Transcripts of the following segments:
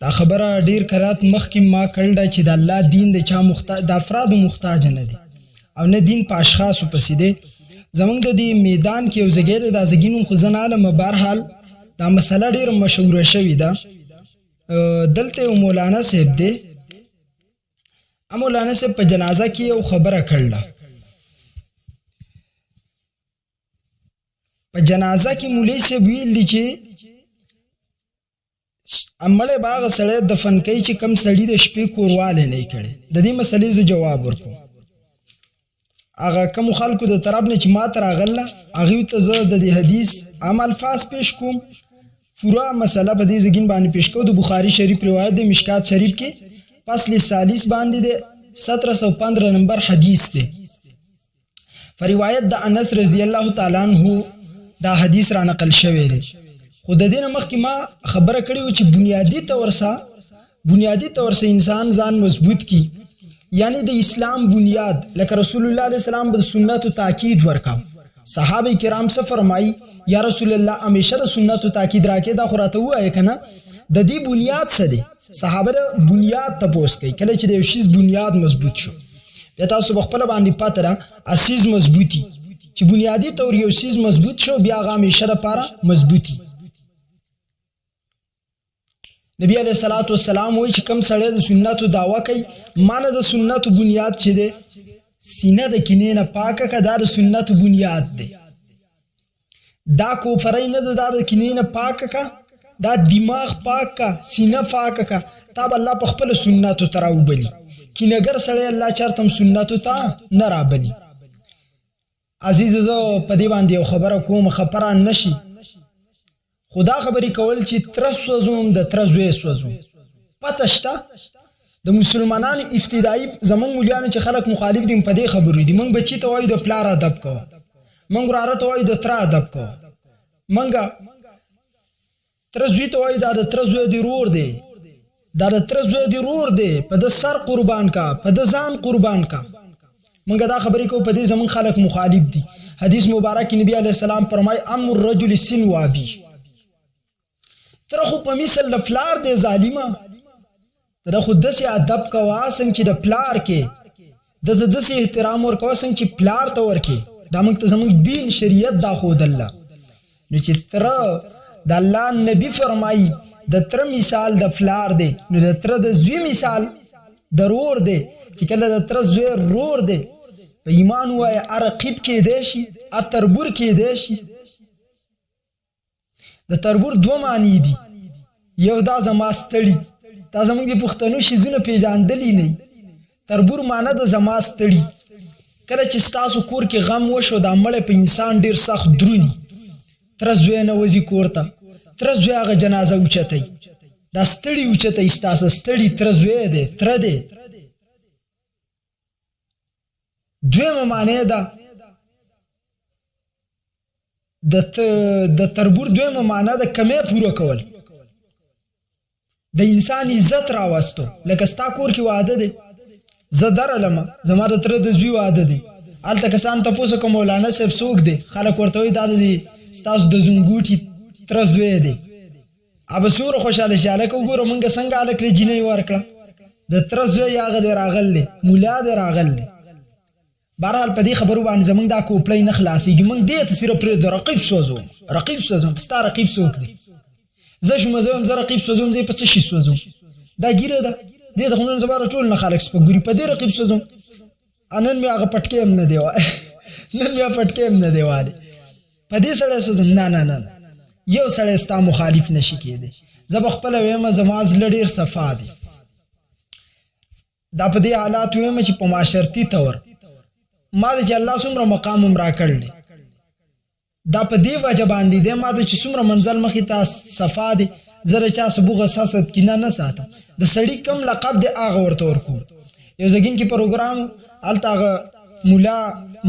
دا خبره ډیر کرات مخکې ما کړل چې د الله دین د چا د افرادو محتاج نه دی او نه دین په اشخاصو پسې دی. زمونږ د دې میدان کې یو ځای د ازګینو خو زه نه عالم بهرحال دا مسله ډیره مشهوره شوې ده. دلته یو مولانا صاحب دی. مولانا صاحب په جنازه کې یو خبره کړله. په جنازه کې مولوي صاحب ویل دي چې امړې باغ سړی دفن کوي چې کم سړی د شپې کورواله نه کړي. د دې مسلې ز جواب ورکوم. هغه کوم خلکو د طرف نه چې ما تر غله هغه ته زه د دې حدیث عام الفاظ پیش کوم. پورا مسله په دې ځګین باندې پیش کوم. د بخاری شریف روایت د مشکات شریف کې فصل 40 باندې د 1715 نمبر حدیث دی. فروایت د انس رضی الله تعالی عنہ دا حدیث را نقل شوی دی. خو د دې مخکې ما خبره کړې و چې بنیادی تور سره انسان ځان مضبوط کی، یعنی د اسلام بنیاد لکه رسول الله علیه السلام د سنتو تاکید ورکاو. صحابه کرام څه فرمایي یا رسول الله همیشه د سنتو تاکید راکې دا خراته وایي کنه د دې بنیاد څه دی. صحابه د بنیاد تپوس کوي کله چې د یو شی بنیاد مضبوط شو بیا تاسو خپل باندې پاتره اساس مضبوطی چې بنیادی تور یو شی مضبوط شو بیا هغه همیشه لپاره مضبوطی. نبی علیہ الصلوۃ والسلام وایي چې کم سړی د سنتو دعوا کوي معنی د سنتو بنیاد چې دی سینه د کینې نه پاکه کا د سنتو بنیاد دی. دا کوفرای نه د کینې نه پاکه کا دا دماغ پاک کا سینه پاکه کا تاب الله په خپل سنتو تراو بلی کینهګر سړی الله چرته سنتو ته نه رابلی. عزیز زه په دې باندې یو خبره کوم خبره نشي خدا خبرې کول چې تر سوزوم د تر زوی سوزوم پته شته. د مسلمانانو ابتدایي زمون مليانو چې خلک مخالف دي په دې خبرې دي. مونږ بچی ته وایو د پلار ادب کوه، مونږ راره ته وایو د تر ادب کوه، مونږ تر زوی ته وایو دا د تر زوی دی رور دی، دا د تر زوی دی رور دی، په د سر قربان کا په د ځان قربان کا. مونږ دا خبرې کوو په دې زمون خلک مخالف دي. حدیث مبارک نبی علیہ السلام فرمای امر الرجل سن وابی تر خو په مثل لفلار دی ظالمه تر خو دسي ادب کوا څنګه چې د پلار کې د دسي احترام ورکوا څنګه چې پلار ته ورکې. دا موږ ته زموږ دین شریعت دا خود الله نو چې تر د الله نبی فرمایي د تر مثال د فلار دی نو د تر د زوی مثال ضرور دی چې کله د تر زوی رور دی په ایمان وای ارقیب کې دی شي اتربور کې دی شي. د تربور دوه معنی دي. یو دا زما ستړي دا زموږ د پښتنو شیزونه پیژاندلی نه. تربور معنی د زما ستړي کله چې تاسو کور کې غم وشو د مړ په انسان ډیر سخت درونی تر زوی نه وځي کورته تر زوی هغه جنازه اوچتای دا ستړي اوچتای تاسو ستړي تر زوی دی تر دی. دویمه معنی ده د تربور دویمه معنا د کمې پوره کول د انسان عزت راوستو. لکه ستا کور کې واده دی زه درلم زما د تر د زوی واده دی الته کسان تاسو کوم مولانا صاحب څوک دی خلک ورته وي دا دی تاسو د زنګوټي تر زوی دی اب سور خوشاله شاله کو ګور مونږ څنګه الک لجینې ورکړه د تر زوی یاغه دی راغلی مولا دی راغلی. بهرحال په دې خبرو باندې زمونږ دا کوپلې نه خلاصيږي. مونږ دې ته صرف پر د رقیب سوزو ستا رقیب څوک دی زه شم زه رقیب سوزوم زه په څه شي سوزوم دا ګیره ده دې د خلونو زبر ټول نه خلک سپګوري په دې رقیب سوزوم انن می هغه پټکې هم نه دیوا نن بیا پټکې هم نه دیواله په دې سره سوزوم نه یو سره ستا مخالف نشي کېده. زه خپل وېم زماز لډیر صفا دي دا په دې حالات وېم چې په معاشرتي تور ما چې الله څومره مقام هم را کړل دا په دی وجه باندې دی ما ته چې څومره منزل مخې ته صفا دي زره چا سبوغه ساست کینه نه ساتم د سړی کم لقب دی هغه ورته ورکو. یو ځګین کې پروګرام الته مولا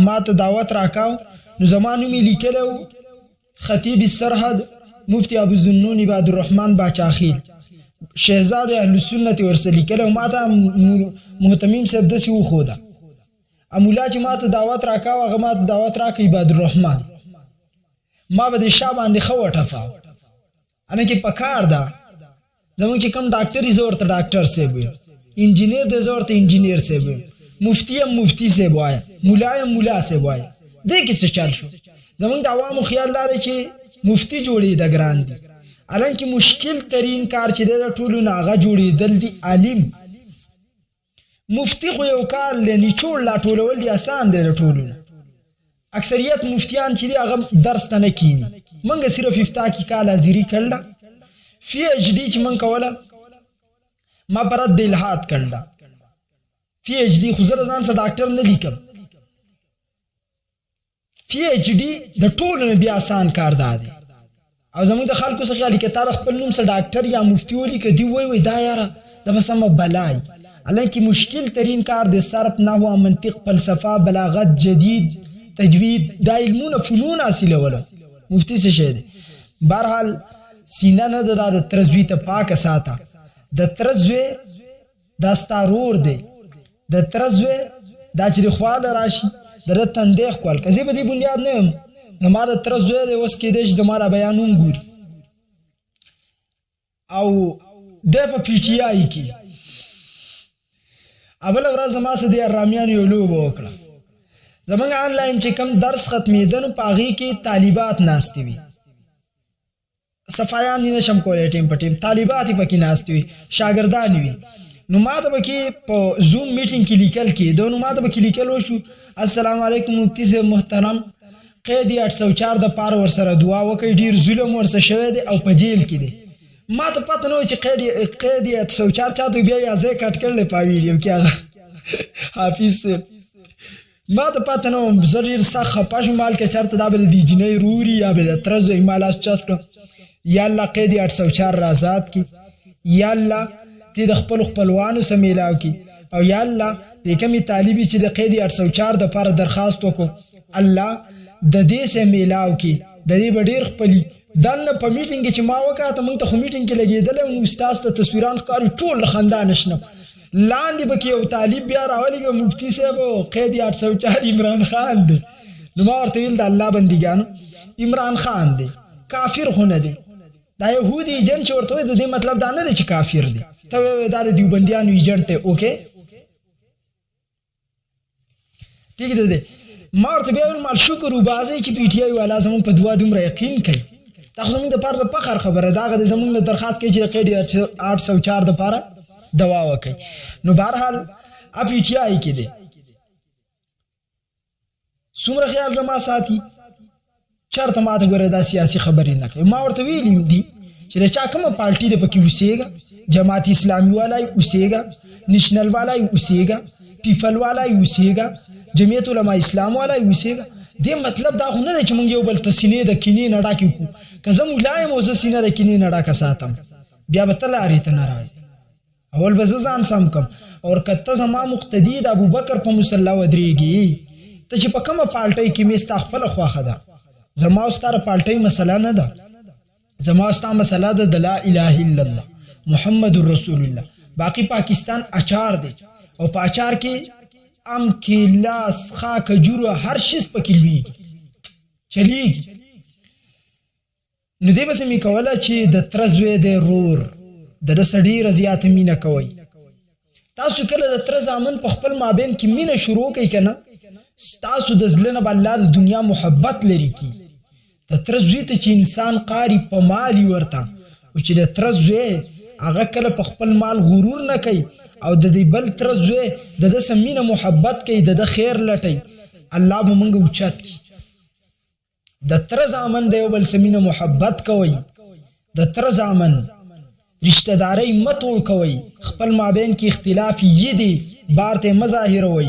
ما ته دعوت راکاو نو زمانو می لیکلو خطیب السرحد مفتی ابو الزنون عباد الرحمن باچاخیل شهزاده اهل سنت ورسره لیکلو ما ته محتمیم صاحب دسی و خوده امولا چې ما ته دعوت راکاو هغه ما ته دعوت راکې عباد الرحمن ما به د شاه باندې خو وټفاو انا کې پکار ده زمونږ چې کوم ډاکټر یې زه ورته ډاکټر صاحب ویم، انجینیر دی زه ورته انجینیر صاحب ویم، مفتی هم مفتی صاحب وایه، ملا هم ملا صاحب وایه. دې کې څه چل شو؟ زمونږ د عوامو خیال دا دی چې مفتی جوړېده ګران دي، حالانکې مشکل ترین کار چې دی د ټولو نه هغه جوړېدل دي عالم. مفتی خو یو کار دی، نیچوړ لا ټولول دي اسان دی د ټولو نه. اکثریت مفتیان چې دی هغه درس ته نه کیني. موږ صرف افتاء کې کال حاضري کړله، پی ایچ ډي چې موږ کوله ما په رد الحاد کړله. پی ایچ ډي خو زه ځان سره ډاکټر نه لیکم، پی ایچ ډي د ټولو نه بیا آسان کار دا دی. او زموږ د خلکو څه خیال کې تا د خپل نوم سره ډاکټر یا مفتی ولیکه، دی وایي دا یاره دا به سمه بلای. حالانکې مشکل ترین کار د صرف، نحو، منطق، فلسفه، بلاغت، جدید، تجوید، دا علمونه فنون حاصلوله. مفتی څه شی دی؟ بهرحال سینه نه ده د تره زوی ته پاکه ساته. د تره زوی دا ستا رور دی، د تره زوی دا چې د خواله راشي د ده تندی ښکول که زه په دې بنیاد نه یم زما د تره زوی دی، اوس کېدی چې زما را بیان هم ګوري. او دی په پی ټي آی کې بله ورځ زما سره د ارامیانو یو لوبه وکړه. زمونږ آنلاین چې کوم درس ختمېده نو په هغې کې طالبات ناستې وي، صفایان دې نشم کولی ټیم په ټیم، طالبات یې پکې ناستې وي، شاګردان وي. نو ما ته به کې په زوم میټینګ کې لیکل کېدو، نو ما ته به کې لیکل وشو السلام علیکم مفتی صاحب محترم، قید 804 د پاره ورسره دعا وکړئ، ډېر ظلم ورسره شوی دی او په جیل کې دی. ما ته پته نه وه چې قید 804 چاته بیا یا ځای کټ کړلی په ویډیو کې هغه حافظ صاحب، ما ته پته نه وه. زه ډېر سخت خفه شوم، مال که چېرته دا به د دې جینۍ روري یا به د تره زوی ما لاس چت کړه. یا الله قید 804 را آزاد کړي، یا الله ته د خپلو خپلوانو سره میلاو کړي، او یا الله د کومې طالبي چې د قید 804 دپاره درخواست وکړو الله د دې سره میلاو کړي، د دې به ډېر خپلي. دننه په میټینګ کې چې ما وکاته موږ ته خو میټینګ کې لګېدلی نو استاذ ته تصویران ښکاري، ټول له خندا نشنه. لاندې به کې یو طالب بیا راولېږه مفتی صاحب قید 804 عمران خان دی. نو ما ورته ویل د الله بندګانو عمران خان دی، کافر خو نه دی. دا یهودي ایجنټ چې ورته وایي د دې مطلب دا نه دی چې کافر دی، ته وایې دا د دیوبندیانو ایجنټ دی. اوکې ټیک دی. ما ورته بیا ویل مال شکر وباسئ چې پی ټي آی والا زموږ په دعا دومره یقین کوي. دا خو زموږ دپاره د فخر خبره ده، هغه د زموږ نه درخواست کوي چې د قید 804 دپاره دوا وکړي. نو بهرحال پی ټي آی کې دی څومره خیال زما ساتي، چېرته ما ته ګوره دا سیاسي خبرې نه کوي. ما ورته ویلي دي چې د چا کومه پارټي ده پکې اوسېږه، جماعت اسلامي والا یې اوسېږه، نیشنل والا یې اوسېږه، پیپل والا یې اوسېږه، جمعیت علما اسلام والا یې اوسېږه. دې مطلب دا خو نه دی چې موږ یو بل ته سینې د کینې نه ډاکې کړو. که زه ملا یم او زه سینه د کینې نه ډاکه ساتم بیا به ته لارې ته نه راځې. اول به زه ځان سم کم، او که ته زما مقتدي د ابوبکر په مصلی ودرېږي، ته چې په کومه پالټۍ کې مې ستا خپله خوښه ده، زما او ستا د پالټۍ مسله نه ده، زما او ستا مسله ده د لا اله الا الله محمد رسول الله. باقي پاکستان اچار دی، او په اچار کې ام، کیلا، سخا، کجوره، هر شیز پکې لویږي چلیږي. نو دې بسې مې کوله چې د تره زوی دی رور د ده سره ډېره زیاته مینه کوئ. تاسو چې کله د تره زامن په خپل مابین کې مینه شروع کوئ که نه، ستاسو د زړه نه به الله د دنیا محبت لرې کړي. د تره زوی ته چې انسان قاري په مال یې ورته، او چې د تره زوی هغه کله په خپل مال غرور نه کوي او د دې بل تره زوی د ده سره مینه محبت کوي، د ده خیر لټوي، الله به موږ اوچت کړي. د تره زامن د یو بل سره مینه محبت کوئ، د تره زامن رشته دارۍ مه توړ کوئ، خپل مابین کې اختلاف یې دی بار ته مه ظاهروئ.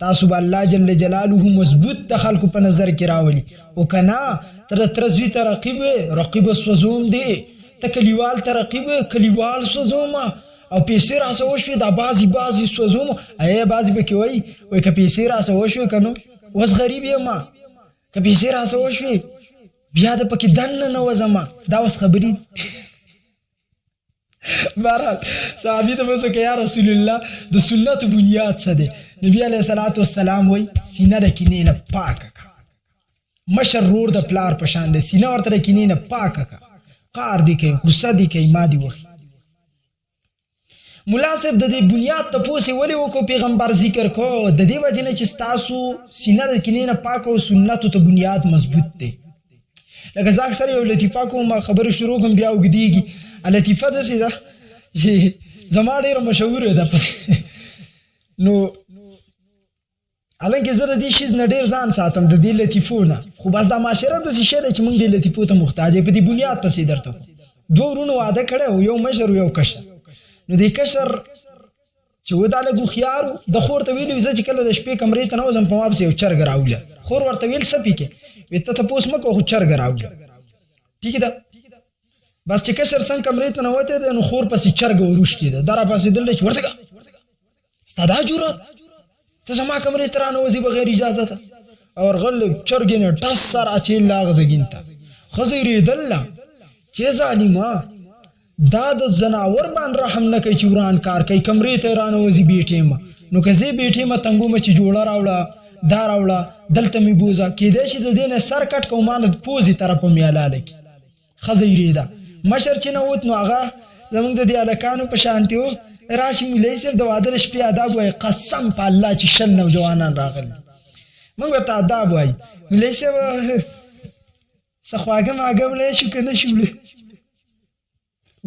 تاسو به الله جل جلاله مضبوط د خلکو په نظر کې راولي. او که نه ته د تره زوی ته رقیب وې، رقیب سوځوم دی، ته کلیوال ته رقیب وې، کلیوال سوځوم، او پیسې راسه وشوې دا بعضې سوځوم. بعضې به کې وایي که پیسې راسه وشوې که نو اوس غریب یم، که پیسې راسه وشوې بیا د پکې دننه نه وځم. دا اوس خبرې بهرحال صحابي ته وڅو که یا رسول الله د سنتو بنیاد څه دی؟ نبي علیه الصلاة والسلام وایي سینه د کینې نه پاکه که، مشر رور د پلار په شان دی، سینه ورته د کینې نه پاکه که، قار دې کوي، غصه دې کوي، ما دې وخي مولا صاحب د دې بنیاد تپوس یې ولې وکړو پیغمبر ذکر کو د دې وجې نه چې ستاسو سینه د کینې نه پاک او سنتو ته بنیاد مضبوط دی لکه زه اکثر یو لطیفه کوم خبرې شروع کوم بیا اوږدېږي لطیفه داسې ده چې زما ډېره مشهوره ده نو حالانکې زه د دې شیز نه ډېر ځان ساتم د دې لطیفو نه خو بس دا معاشره داسې شی ده چې موږ دې لطیفو ته محتاج یې په دې بنیاد پسې درته دوه ورونو واده کړی و یو مشر و یو کشر نو دې کشر چې و دا لږ هوښیار و د خور ته ویلي زه چې کله د شپې کمرې ته نه وځم په ما پسې یو چرګ راوله خور ورته ویل څه پې کې وی ته تپوس مه کوه خو چرګ راوله ټیک ده بس چې کشر څنګه کمرې ته ننوتی دی نو خور پسې چرګ وروشتې ده دا راپاڅېدل دی چې ورته که ستا دا جرات ته زما کمرې ته رانوځې بغیر اجازه ته او ورغل چرګې نه ټس سر اچېل هغه زګین ته ښځه یې رېدله چې ظالمه دا د زناور باندې رحم نه کوي چې وران کار کوي کمرې ته رانوځي بیټې ما نو که زه بیټې ما تنګومه چې جوړه راوړه دا راوړه دلته مې بوځه کېدای شي د دې نه سر کټ کوم ما نه پوزې طرفه مې حلاله کړي ښځه یې رېده مشر چې نه ووت نو هغه زموږ د دې هلکانو په شانتې و راشي مولوي صاحب د واده د شپې آداب وایي قسم په الله چې 20 نوجوانان راغلي موږ ورته آداب وایي مولوي صاحب څه خواږه ماږه وړی شو که نه شو وړی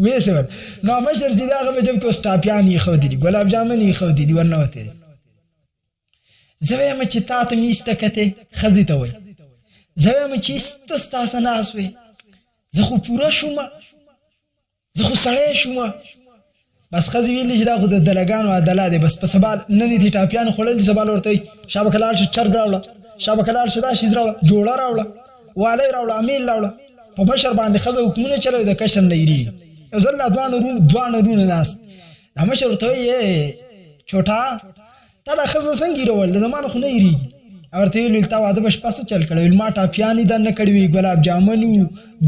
ویې سوال نو مشر چې د هغه په جب کې اوس ټاپیان یې ښودي دي ګلاب جامن یې ښودي دي ورنوتی دی زه وایم چې تا ته مې ایسته کتې ښځې ته وایي زه وایم چې ایسته ستاسه ناست وې زه خو پوره شومه زه خو سړی شومه بس ښځې ویلي چې دا خو د دلګانو عدله دی بس په سبا نن یې دې ټاپیان خوړلي سبا له ورته وایي شابه که لاړ شه چرګ راوړه شابه که لاړ شه دا شیز راوړه جوړه راوړه والی راوړه امیل راوړه په مشر باندې ښځه حکمونه چلوي د کشر نه یېرېږي یو ځل لا دواړه رونه ناست دا مشر ورته وایي چوټا تا دا ښځه څنګه یېرول د زما نه خو نه یېرېږي ورته ویل تا واده به شپه څه چل کړی ویل ما ټاپیان یې دننه کړي وي ګلاب جامن و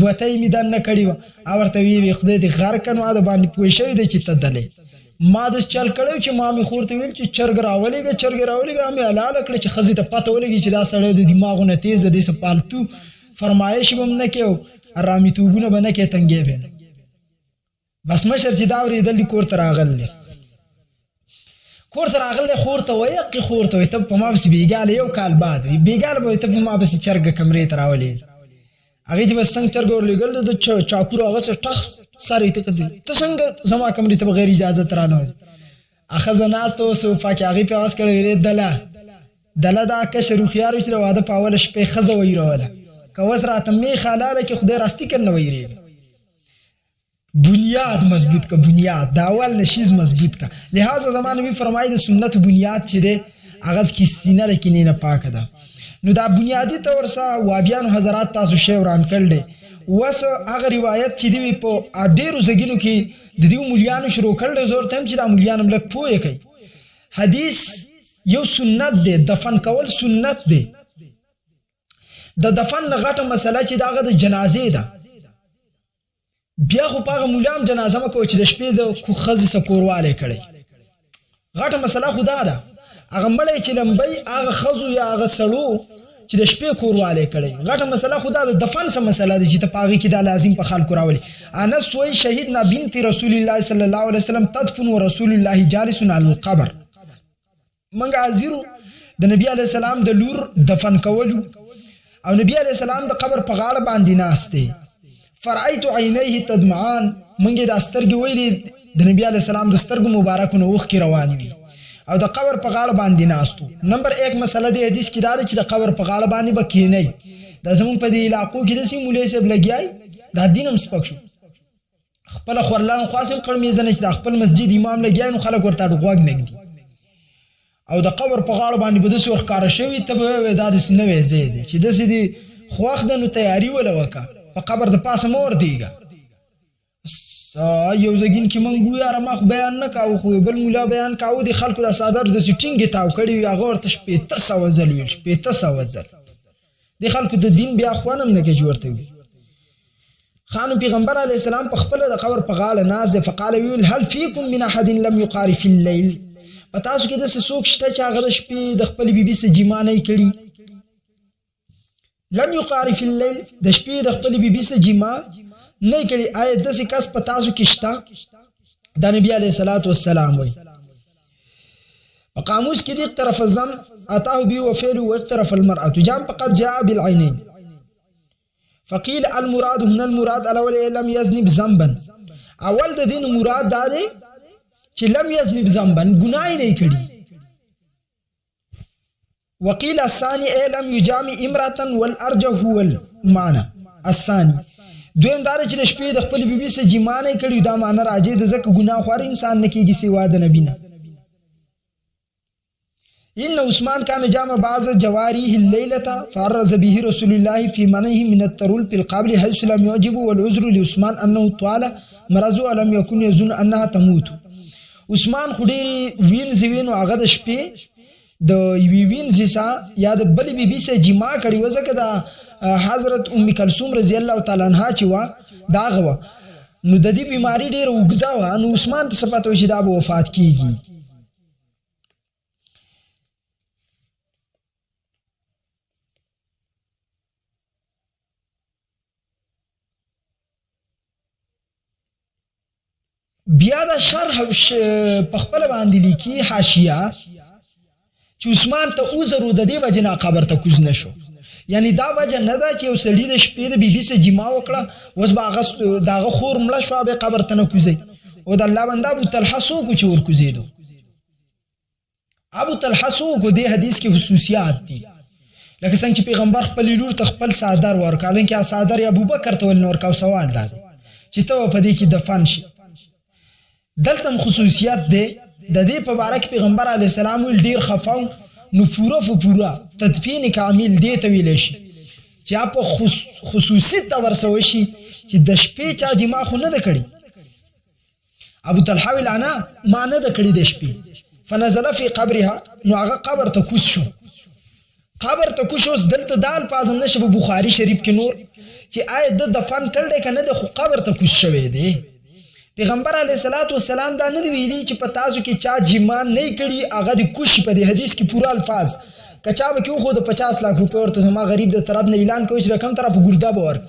ګوتۍ مې دننه کړي وه ورته ویې خدای دې غر کړ نو د باندې پوه شوی دی چې ته دلې ما داسې چل کړی چې ما مې خور ته ویل چې چرګ راولېږه چرګ یې راولېږه مې حلاله کړه چې ښځې ته پته ولګي چې دا سړی د دماغونه تیز د دې څه پالتو فرمایش به م نه کوي او رامیتوبونه به نه کوي تنګې به نه بس مشر چې دا اورېدل دي کور ته راغلی خور ته وایي حقې خور ته وایي ته په ما پسې بېګاله یو کال بعد وي بېګاله به وایي ته په ما پسې چرګه کمرې ته راولېږي هغې چې بس څنګه چرګه ورلېږل د چاکو راغسې ټخ سر یې ته کتل ته څنګه زما کمرې ته بغیر اجازت رانوځې ښځه ناسته وه صوفه کې هغې پې اواز کړی ویلې دله دا کشر هوښیار و چې د واده په اوله شپې ښځه ویروله که اوس راته میخ حلاله کې خدای راستي که نه ویرېږي بنیاد مضبوط کا بنیاد دا اول نشیز مضبوط کا لہذا زمان نبی فرمائی دا سنت بنیاد چی دے اغد کی سینہ رکنی نا پاک دا نو دا بنیادی طور سا وابیانو حضرات تاسو شیوران کرده واسا اگر روایت چی دیوی پا دیرو زگینو کی دیو مولیانو شروع کرده زور تیم چی دا مولیانو لگ پوئے کئی حدیث یو سنت دے دفن کول سنت دے دا دفن نغاٹا مسئلہ چی دا اغد جنازے دا بیا خو پاغه مولام جنازه مکو چې د شپې د ښځې څه کوروالی کړی غټه مسله خو دا ده هغه مړی چې لمبی هغه ښځو یا هغه سړو چې د شپې کوروالی کړی غټه مسله خو دا د دفن څه مسله ده چې ته په هغې کې دا لازم په خلکو راولي انس وایي شهیدنا بنت رسول الله صلی الله علیه وسلم تدفن و رسول الله جالس علی القبر موږ حاضرو د نبي علیه السلام د لور دفن کولو او نبي علیه السلام د قبر په غاړه باندې ناست دی فرعیت عینیه تدمعان منګې د سترګې ویلې د نبی علیه السلام د سترګو مبارکو نه اوښکې روانې وي او د قبر په غاړه باندې ناستو نمبر 1 مسله د حدیث کې دا ده چې د قبر په غاړه باندې به کښېنئ دا زموږ په دې علاقو کې داسې مولوي صاحب لګیای دا دین هم سپک شو خپله خورلان خواس هم قړمیزه نه چې د خپل مسجد امام لګیای نو خلک ورته غوږ نږدي او د قبر په غاړه باندې به داسې ورښکاره شوي ته به وایې دا داسې نوی ځای دی چې داسې دې خوښ ده نو تیاري وله وکړه په قبر د پاسه مور دیګه یو زګین کې مونږ یاره ما خو بیان نه کاوه خو بل مولا بیان کاوه د خلکو د صادر داسې ټینګې تاو کړي وي هغه ورته 1500 ځل ویل 1500 ځل د خلکو د دین بیا خوان هم نه کوي ورته وي خانو پیغمبر علیه السلام په خپله د قبر په غاړه ناست دی فقال ویل هل فیکم من احد لم یقار فی اللیل په تاسو کې داسې څوک شته چې هغه د شپې د خپلې بیبي څه جما نه یې کړي لم یقار فی اللیل د شپې د خپلې بیبي څه جما نه کړي آیا داسې کس په تاسو کې شته دا نبی علیہ الصلوۃ والسلام وی قاموس کې دې اقترف الذم اتاه به وفعل واقترف المرأة جام فقد جاء بالعينين فقيل المراد هنا المراد الاول لم يذنب ذنبا اول د دین مراد دا دی چې لم يذنب ذنبا ګناه نه کړي وقيل الثاني لم يجامع امرأة والارجح هو المعنى الثاني دویم دار چې شپې د خپل بیبي سره جما نه کړي دا معنی راځي د ځکه ګناه خور انسان نه کیږي سوا د نبی نه إن عثمان كان جامع بعض جواريه الليلة فعرض به رسول الله في منعه من الترول في القبر حيث لم يعجب والعذر لعثمان أنه طال مرضه ولم يكن يظن أنها تموت عثمان خډيري وینځ هغه د شپې د وینځ سا یا د بل بیبي سره جما کړي وځکه د حضرت ام کلثوم رضی الله تعالی عنها چې وا دا غوا نو د دې بیماری ډېر وګدا و نو عثمان ته صفات وشي دا به وفات کیږي بیا دا شرح په خپل باندې لیکي حاشیه چې عثمان ته عذر د دې وجه نه قبر ته کوز نشو یعنی دا وجه نه ده چې یو سړی د شپې د بیبي سره جما وکړه اوس به هغه دغه خور مړه شوه به قبر ته نه کوزي او د الله بنده ابو طلحه څوک چې ور کوزېدو ابو طلحه څوک د حدیث کې خصوصیات دي لکه څنګه چې پیغمبر خپل لور ته خپل صادر ورکړل کې صادر ابوبکر ته ول نور کا سوال ده چې ته په دې کې دفن شي دلته خصوصیات ده د دې په اړه کې پیغمبر علی السلام ډیر خفاو نو پورا تدفین کامل دی ته ویل شي چې په خصوصي تور سوي شي چې د شپې چا جما خو نه کړي ابو طلحه ویلانا ما نه کړي د شپې فنزل فی قبرها نو هغه قبر ته کوز شو دلته دال پازم نشه په بخاری شریف کې نور چې آیت د دفن کړي کنه د خو قبر ته کوز شوی دی پیغمبر علیه الصلاۃ والسلام دا نه ویلي چې په تاسو کې چا جما نه کړي هغه د کوشي په دې حدیث کې پورا الفاظ کچا به کې خو د 50 لک روپے ورته زما غریب د طرف نه اعلان کوي چې رقم طرف ګردا باور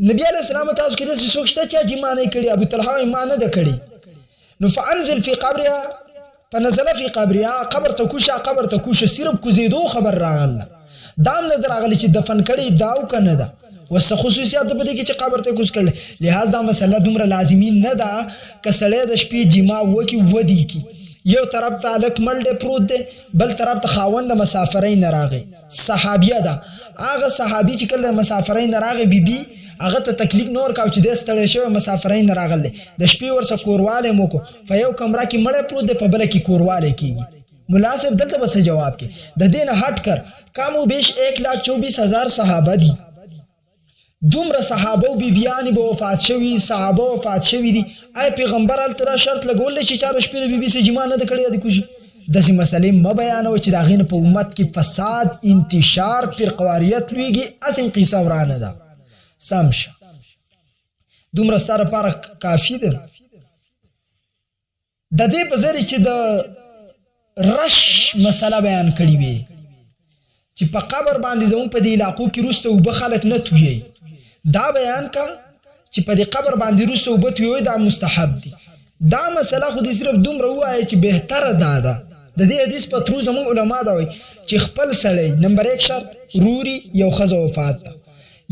نبی علیہ السلام تاسو کې د سوکشته چا جما نه کړي ابو طلحه ما نه د کړي نو فانزل فی قبرها فنزل فی قبرها قبر ته کوشه صرف کوزیدو خبر راغله دام نه دراغلی چې دفن کړي داو کنه ده وسه خصوصیات په دې کې چې قبر ته کوز کړل لہذا دا مسله دومره لازمی نه ده ک سړی د شپې جما وکي ودی کی یو طرف ته الک مل دی پروت دی بل طرف ته خاوند مسافرین راغی صحابیه ده هغه صحابي چې کله مسافرین راغی بیبي هغه ته تکلیف نور کاو چې د ستړی شوی مسافرین راغله د شپې ورسه کورواله موکو په یو کمره کې مړ پروت دی په بل کې کورواله کیږي مناسب دلته بس جواب کې د دین هټ کر کامو بیش 1,24,000 صحابه دي دومره صحابه او بیبیانی به وفات شوی صحابه وفات شوی دي آی پیغمبر الترا شرط لګول چې چا د شپې د بیبي سره جما نه کړی د کوشي داسې مسلې م بیانو چې دا غین په امت کې فساد انتشار فرقواریت لویږي اسن قصه ورانه ده سمش دومره سره پر کافی ده د دې په ځای چې د رش مسله بیان کړی وي چې په قبر باندې زمون په دې علاقو کې روسته او بخلک نه توي دا بیان کا چې په دې قبر باندې روسته او بتوي دا مستحب دي دا مسله خو دې صرف دومره وایي چې بهتره ده د دې حدیث په تر زمون علما دا وایي چې خپل سړی نمبر 1 شرط روري یو خزه وفات ده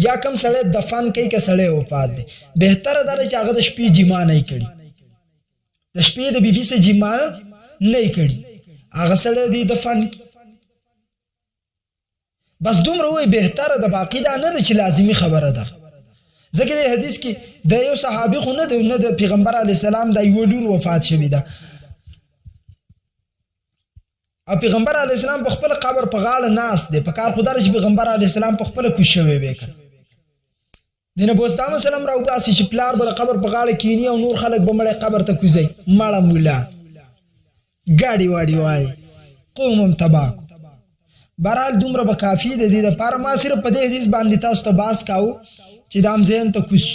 یا کم سړی دفن کوي که سړی وفات ده بهتره ده چې هغه د شپې جما نه کړي د شپې د بیبي سره جما نه کړي هغه سړی دی دفن بس دومره وای بهتره ده باقی دا نه ده چې لازمی خبره ده ځکه د حدیث کې د یو صحابي خو نه د پیغمبر علی السلام د یو لور وفات شوی ده او پیغمبر علی السلام په خپل قبر په غاړه ناس دی په کار خدای چې پیغمبر علی السلام په خپل کوشش شوی وکړ دینه بوستام سلام راو باسي چې پلار بل قبر په غاړه کینی او نور خلک به مړ قبر ته کوزي مړه مولا ګاډي واډي وای قوم تبا برحال دومره به کافی د دې لپاره ما صرف په دې حدیث باندې تاسو ته باس کاو چې دام زین ته کوش